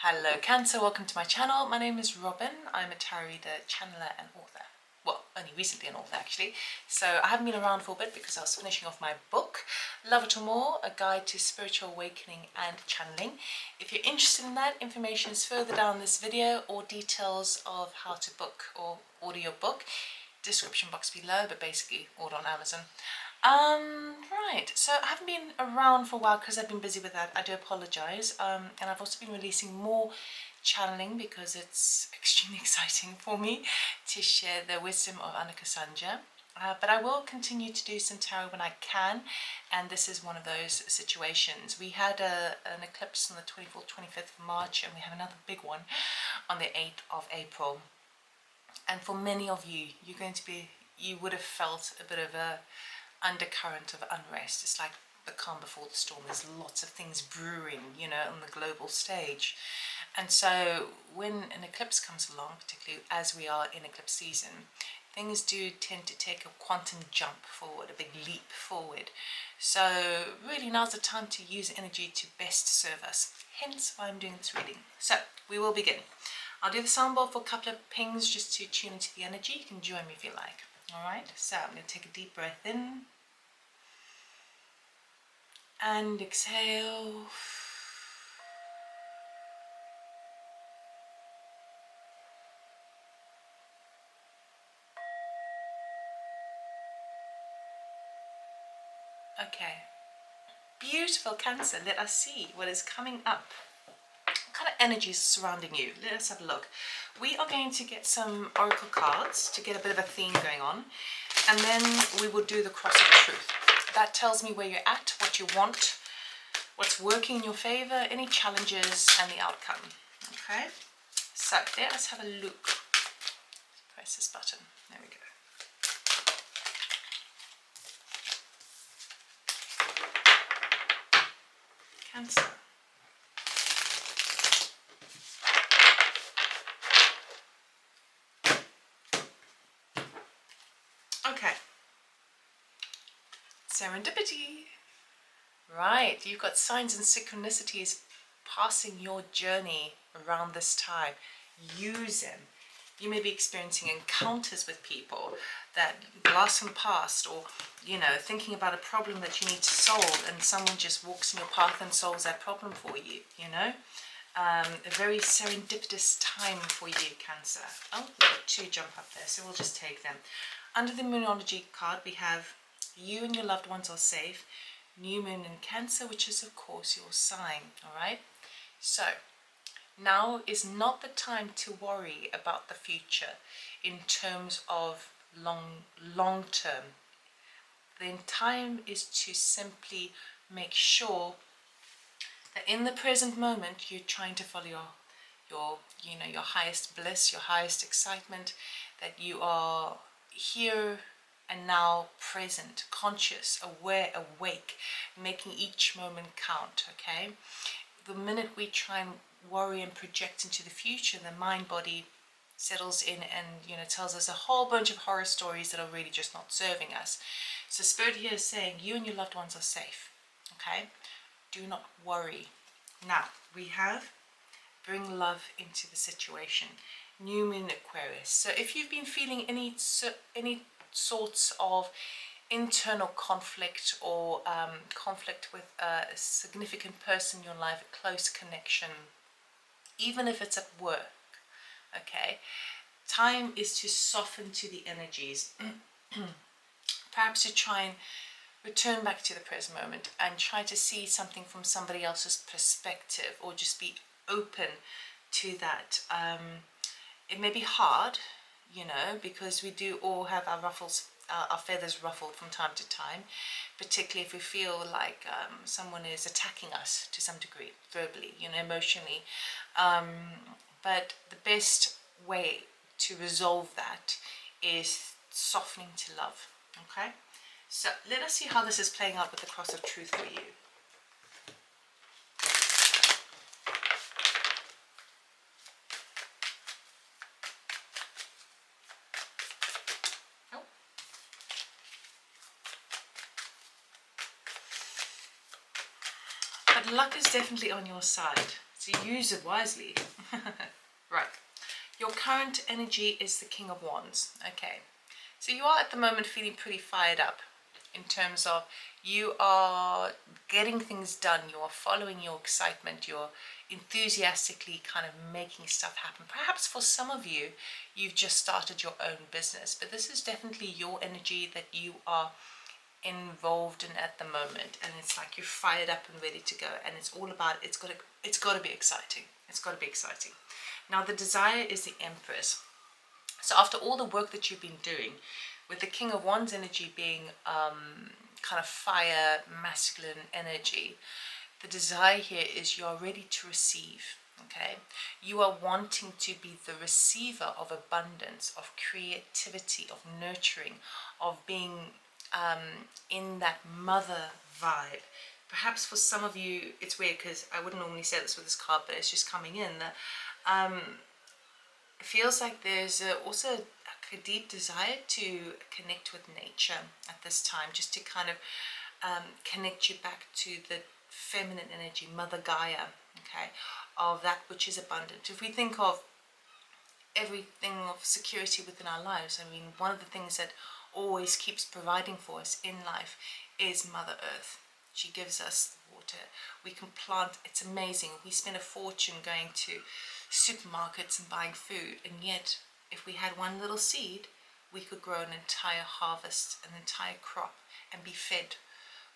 Hello Cancer, welcome to my channel. My name is Robin. I'm a tarot reader, channeler and author. Well, only recently an author actually. So I haven't been around for a bit because I was finishing off my book, Love It or More, A Guide to Spiritual Awakening and Channeling. If you're interested in that, information is further down this video, or details of how to book or order your book, description box below, but basically order on Amazon. Right, so I haven't been around for a while because I've been busy with that. I do apologize. And I've also been releasing more channeling because it's extremely exciting for me to share the wisdom of Annika Sanja. But I will continue to do some tarot when I can, and this is one of those situations. We had an eclipse on the 24th, 25th of March, and we have another big one on the 8th of April. And for many of you, you would have felt a bit of a undercurrent of unrest. It's like the calm before the storm. There's lots of things brewing, you know, on the global stage. And so when an eclipse comes along, particularly as we are in eclipse season, things do tend to take a quantum jump forward, a big leap forward. So really now's the time to use energy to best serve us. Hence why I'm doing this reading. So we will begin. I'll do the sound bowl for a couple of pings just to tune into the energy. You can join me if you like. Alright, so I'm going to take a deep breath in and exhale. Okay, beautiful Cancer. Let us see what is coming up. What kind of energy is surrounding you? Let us have a look. We are going to get some oracle cards to get a bit of a theme going on, and then we will do the cross of truth. That tells me where you're at, what you want, what's working in your favor, any challenges, and the outcome. Okay, so let us have a look. Press this button. There we go. Cancer. Okay. Serendipity. Right, you've got signs and synchronicities passing your journey around this time. Use them. You may be experiencing encounters with people that blast from the past, or, you know, thinking about a problem that you need to solve, and someone just walks in your path and solves that problem for you, you know. A very serendipitous time for you, Cancer. Oh, we've got two jump up there, so we'll just take them. Under the Moonology card, we have you and your loved ones are safe. New moon in Cancer, which is of course your sign. All right, so now is not the time to worry about the future in terms of long term. The time is to simply make sure that in the present moment you're trying to follow your highest bliss, your highest excitement, that you are here and now, present, conscious, aware, awake, making each moment count. Okay, the minute we try and worry and project into the future, the mind body settles in and, you know, tells us a whole bunch of horror stories that are really just not serving us. So Spirit here is saying you and your loved ones are safe. Okay, do not worry. Now we have bring love into the situation. New moon Aquarius. So if you've been feeling any sorts of internal conflict, or conflict with a significant person in your life, a close connection, even if it's at work, okay, time is to soften to the energies. Perhaps to try and return back to the present moment and try to see something from somebody else's perspective, or just be open to that. It may be hard, you know, because we do all have our feathers ruffled from time to time, particularly if we feel like someone is attacking us to some degree, verbally, you know, emotionally. But the best way to resolve that is softening to love. Okay, so let us see how this is playing out with the cross of truth for you. But luck is definitely on your side. So use it wisely. Right. Your current energy is the King of Wands. Okay. So you are at the moment feeling pretty fired up in terms of you are getting things done, you are following your excitement, you're enthusiastically kind of making stuff happen. Perhaps for some of you, you've just started your own business, but this is definitely your energy that you are involved in at the moment, and it's like you're fired up and ready to go, and it's all about it's got to be exciting. It's got to be exciting. Now the desire is the Empress. So after all the work that you've been doing, with the King of Wands energy being kind of fire, masculine energy, the desire here is you are ready to receive. Okay, you are wanting to be the receiver of abundance, of creativity, of nurturing, of being in that mother vibe. Perhaps for some of you, it's weird because I wouldn't normally say this with this card, but it's just coming in that it feels like there's also a deep desire to connect with nature at this time, just to kind of connect you back to the feminine energy, Mother Gaia, okay, of that which is abundant. If we think of everything of security within our lives, I mean, one of the things that always keeps providing for us in life is Mother Earth. She gives us the water. We can plant. It's amazing. We spend a fortune going to supermarkets and buying food, and yet if we had one little seed, we could grow an entire harvest, an entire crop, and be fed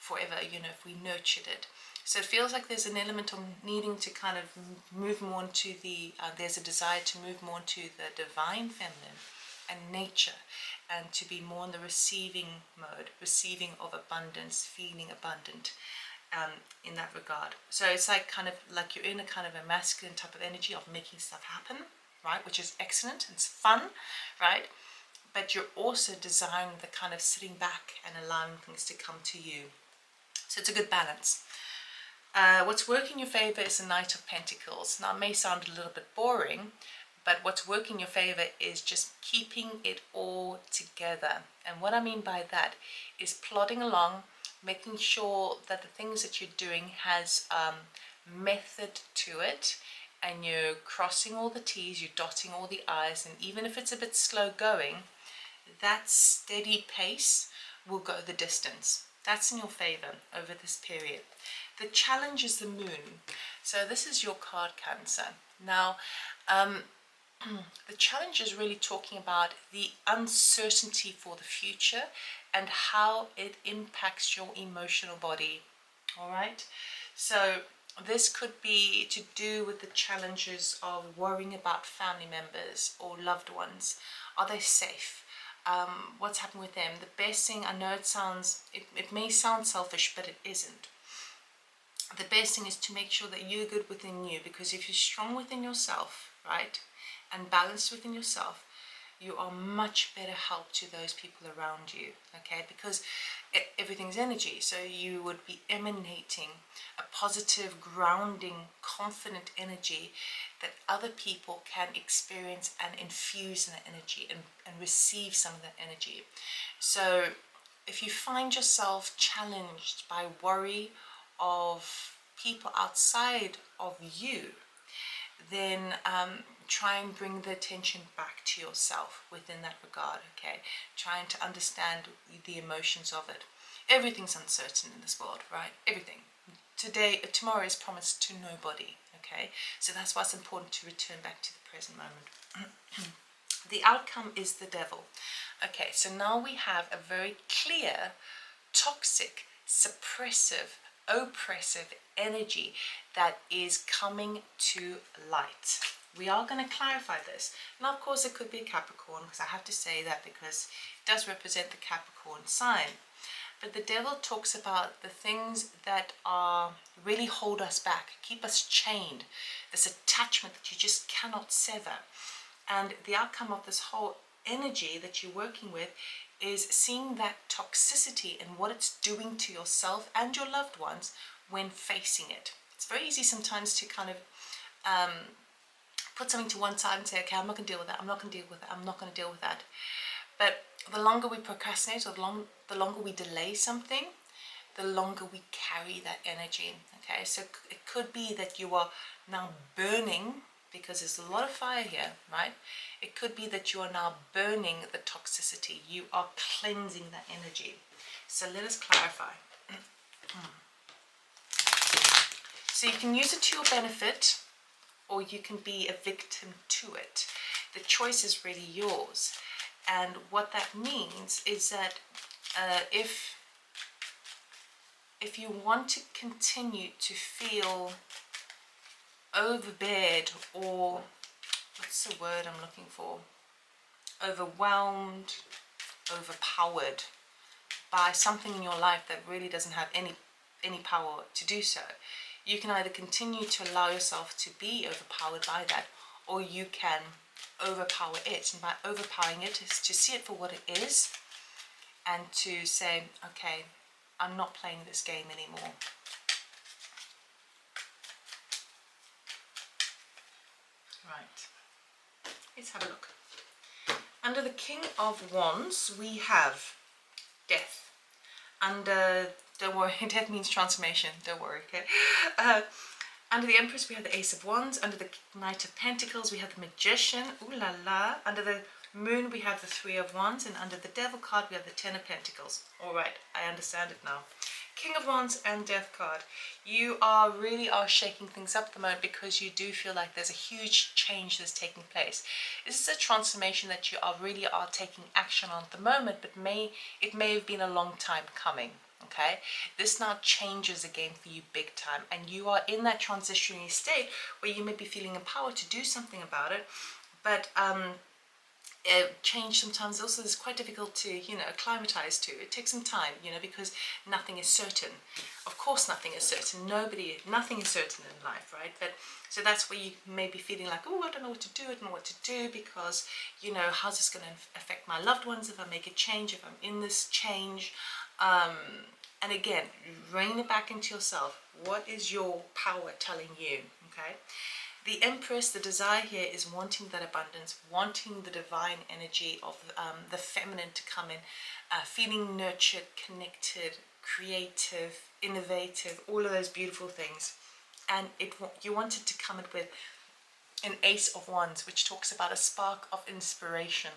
forever, you know, if we nurtured it. So it feels like there's an element of needing to kind of move more into the, there's a desire to move more into the divine feminine and nature, and to be more in the receiving mode, receiving of abundance, feeling abundant in that regard. So it's like kind of like you're in a kind of a masculine type of energy of making stuff happen, right? Which is excellent. It's fun, right? But you're also desiring the kind of sitting back and allowing things to come to you. So it's a good balance. What's working in your favor is the Knight of Pentacles. Now it may sound a little bit boring, but what's working in your favor is just keeping it all together. And what I mean by that is plodding along, making sure that the things that you're doing has method to it, and you're crossing all the T's, you're dotting all the I's, and even if it's a bit slow going, that steady pace will go the distance. That's in your favor over this period. The challenge is the Moon. So this is your card, Cancer. Now, the challenge is really talking about the uncertainty for the future and how it impacts your emotional body. All right. So this could be to do with the challenges of worrying about family members or loved ones. Are they safe? What's happened with them? The best thing, I know it may sound selfish, but it isn't. The best thing is to make sure that you're good within you, because if you're strong within yourself, right, and balanced within yourself, you are much better help to those people around you, okay? Because everything's energy, so you would be emanating a positive, grounding, confident energy that other people can experience and infuse in that energy and receive some of that energy. So if you find yourself challenged by worry of people outside of you, then try and bring the attention back to yourself within that regard, okay? Trying to understand the emotions of it. Everything's uncertain in this world, right? Everything. Tomorrow is promised to nobody, okay? So that's why it's important to return back to the present moment. The outcome is the Devil. Okay, so now we have a very clear, toxic, suppressive, oppressive energy that is coming to light. We are going to clarify this. Now, of course, it could be a Capricorn, because I have to say that because it does represent the Capricorn sign. But the Devil talks about the things that are really hold us back, keep us chained, this attachment that you just cannot sever. And the outcome of this whole energy that you're working with is seeing that toxicity and what it's doing to yourself and your loved ones when facing it. It's very easy sometimes to kind of put something to one side and say, okay, I'm not going to deal with that, I'm not going to deal with that, I'm not going to deal with that. But the longer we procrastinate, or the longer we delay something, the longer we carry that energy. Okay, so it could be that you are now burning, because there's a lot of fire here, right? It could be that you are now burning the toxicity. You are cleansing that energy. So let us clarify. So you can use it to your benefit, or you can be a victim to it. The choice is really yours. And what that means is that if you want to continue to feel overbeared, or what's the word I'm looking for? Overwhelmed, overpowered by something in your life that really doesn't have any power to do so. You can either continue to allow yourself to be overpowered by that, or you can overpower it. And by overpowering it is to see it for what it is, and to say, okay, I'm not playing this game anymore. Right, let's have a look. Under the King of Wands, we have death. Under, don't worry, death means transformation, don't worry, okay? Under the Empress, we have the Ace of Wands. Under the Knight of Pentacles, we have the Magician. Ooh la la. Under the Moon, we have the Three of Wands. And under the Devil card, we have the Ten of Pentacles. All right, I understand it now. King of Wands and Death card. You really are shaking things up at the moment, because you do feel like there's a huge change that's taking place. This is a transformation that you really are taking action on at the moment, but it may have been a long time coming. Okay, this now changes the game for you big time, and you are in that transitionary state where you may be feeling empowered to do something about it, but change sometimes also is quite difficult to acclimatize to. It takes some time, because nothing is certain. Of course nothing is certain. Nothing is certain in life, right? But so that's where you may be feeling like, oh, I don't know what to do, I don't know what to do, because how's this going to affect my loved ones if I make a change, if I'm in this change. And again, rein it back into yourself. What is your power telling you? Okay. The Empress, the desire here is wanting that abundance, wanting the divine energy of the feminine to come in, feeling nurtured, connected, creative, innovative, all of those beautiful things. And you want it to come in with an Ace of Wands, which talks about a spark of inspiration,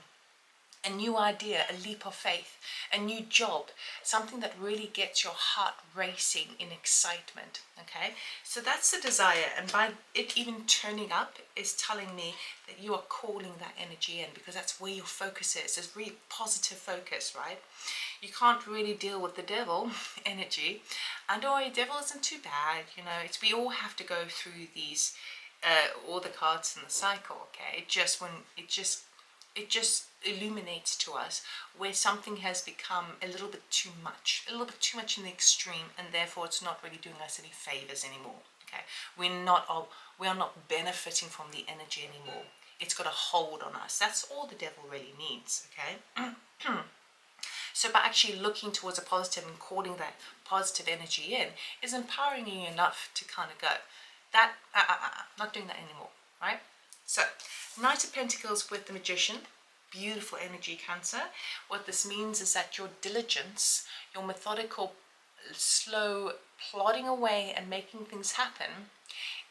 a new idea, a leap of faith, a new job, something that really gets your heart racing in excitement. Okay, so that's the desire, and by it even turning up is telling me that you are calling that energy in, because that's where your focus is. It's really positive focus, right? You can't really deal with the devil energy, and the devil isn't too bad, we all have to go through these all the cards in the cycle. Okay, it just illuminates to us where something has become a little bit too much in the extreme, and therefore it's not really doing us any favors anymore. Okay, we are not benefiting from the energy anymore. It's got a hold on us. That's all the devil really needs. Okay. So by actually looking towards a positive and calling that positive energy in is empowering you enough to kind of go, that not doing that anymore, right? So Knight of Pentacles with the Magician, beautiful energy, Cancer. What this means is that your diligence, your methodical, slow plodding away and making things happen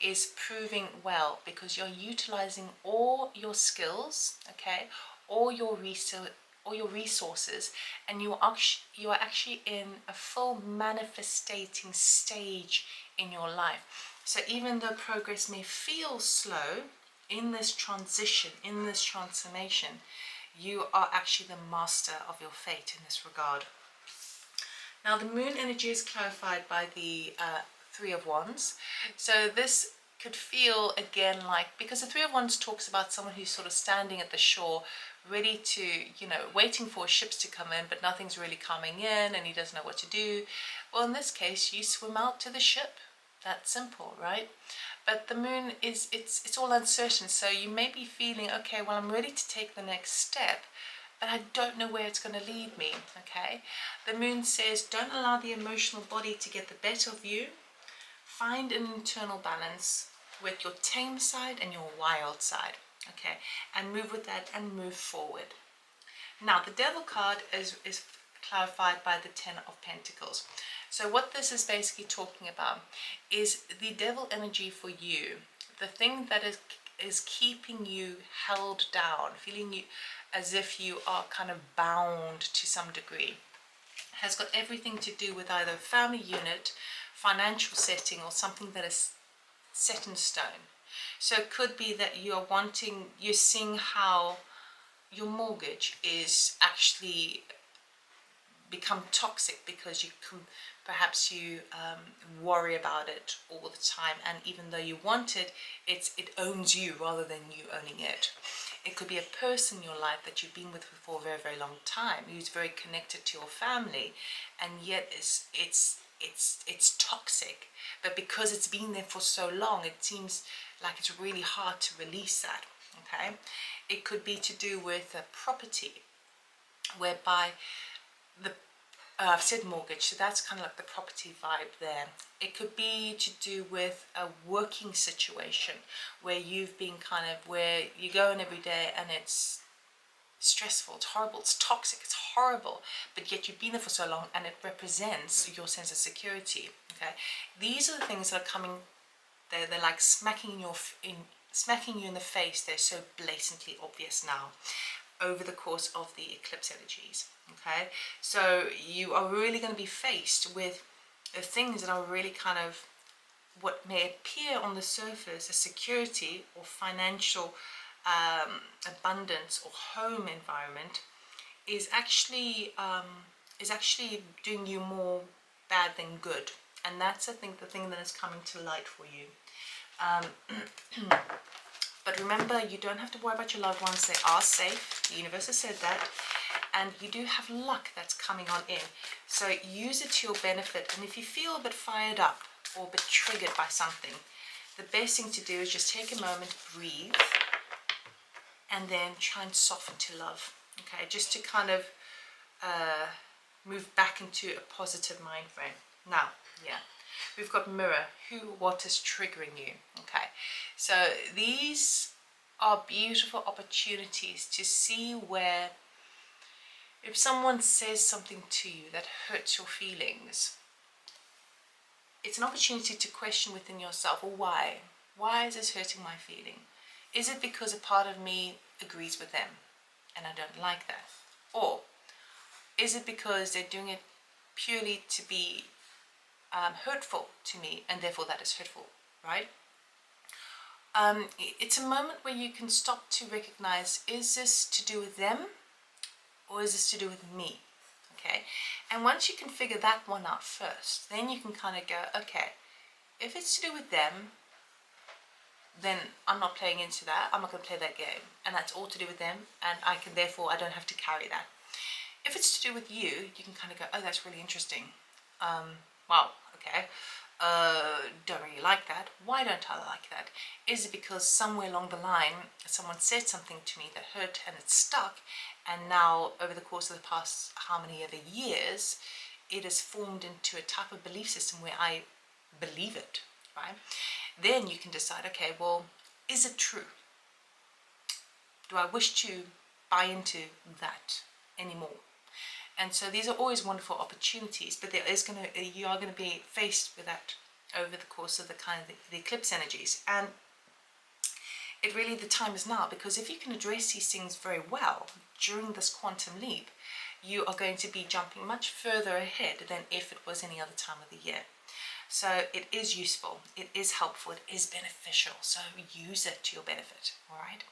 is proving well, because you're utilizing all your skills, okay, all your resources, and you are actually in a full manifestating stage in your life. So even though progress may feel slow in this transition, in this transformation, you are actually the master of your fate in this regard. Now the moon energy is clarified by the Three of Wands. So this could feel again like, because the Three of Wands talks about someone who's sort of standing at the shore, ready to, waiting for ships to come in, but nothing's really coming in and he doesn't know what to do. Well, in this case, you swim out to the ship. That's simple, right? But the moon it's all uncertain. So you may be feeling, okay, well, I'm ready to take the next step, but I don't know where it's going to lead me. Okay. The moon says, don't allow the emotional body to get the better of you. Find an internal balance with your tame side and your wild side. Okay. And move with that and move forward. Now the Devil card is clarified by the Ten of Pentacles. So what this is basically talking about is the devil energy for you, the thing that is keeping you held down, feeling you as if you are kind of bound to some degree, has got everything to do with either family unit, financial setting, or something that is set in stone. So it could be that you're seeing how your mortgage is actually become toxic because perhaps you worry about it all the time, and even though you want it, it owns you rather than you owning it. It could be a person in your life that you've been with for a very, very long time, who's very connected to your family, and yet it's toxic. But because it's been there for so long, it seems like it's really hard to release that. Okay, it could be to do with a property, whereby I've said mortgage, so that's kind of like the property vibe there. It could be to do with a working situation where you've been where you go in every day and it's stressful, it's horrible, it's toxic, it's horrible, but yet you've been there for so long and it represents your sense of security. Okay, these are the things that are coming. They're like smacking you in the face. They're so blatantly obvious now over the course of the eclipse energies. Okay, so you are really going to be faced with things that are really kind of what may appear on the surface as security or financial abundance or home environment is actually doing you more bad than good, and that's I think the thing that is coming to light for you. But remember, you don't have to worry about your loved ones. They are safe. The universe has said that. And you do have luck that's coming on in. So use it to your benefit. And if you feel a bit fired up or a bit triggered by something, the best thing to do is just take a moment, breathe, and then try and soften to love. Okay, just to kind of move back into a positive mind frame. Now, yeah. We've got mirror, what is triggering you. Okay, so these are beautiful opportunities to see where, if someone says something to you that hurts your feelings, it's an opportunity to question within yourself, well, why is this hurting my feeling? Is it because a part of me agrees with them and I don't like that? Or is it because they're doing it purely to be hurtful to me, and therefore that is hurtful, right? It's a moment where you can stop to recognize, is this to do with them or is this to do with me? Okay, and once you can figure that one out first, then you can kind of go, okay, if it's to do with them, then I'm not playing into that. I'm not going to play that game, and that's all to do with them, and I don't have to carry that. If it's to do with you, you can kind of go, oh, that's really interesting. Wow, okay, don't really like that. Why don't I like that? Is it because somewhere along the line someone said something to me that hurt and it stuck, and now over the course of the past how many other years it has formed into a type of belief system where I believe it, right? Then you can decide, okay, well, is it true? Do I wish to buy into that anymore? And so these are always wonderful opportunities, but you are going to be faced with that over the course of the eclipse energies. And it really, the time is now, because if you can address these things very well during this quantum leap, you are going to be jumping much further ahead than if it was any other time of the year. So it is useful, it is helpful, it is beneficial, so use it to your benefit, all right?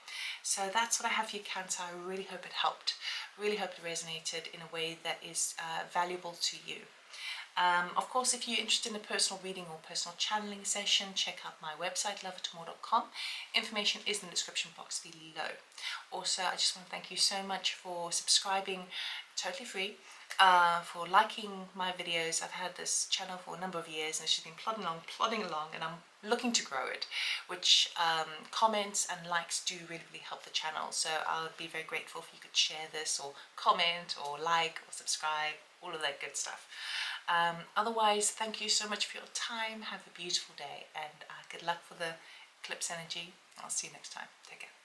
So that's what I have for you, Cancer. I really hope it helped, really hope it resonated in a way that is valuable to you. Of course, if you're interested in a personal reading or personal channeling session, check out my website, loveitmore.com. Information is in the description box below. Also, I just want to thank you so much for subscribing, totally free, for liking my videos. I've had this channel for a number of years and it's just been plodding along, and I'm looking to grow it, which comments and likes do really help the channel. So I would be very grateful if you could share this, or comment, or like, or subscribe, all of that good stuff. Otherwise, thank you so much for your time. Have a beautiful day, and good luck for the eclipse energy. I'll see you next time. Take care.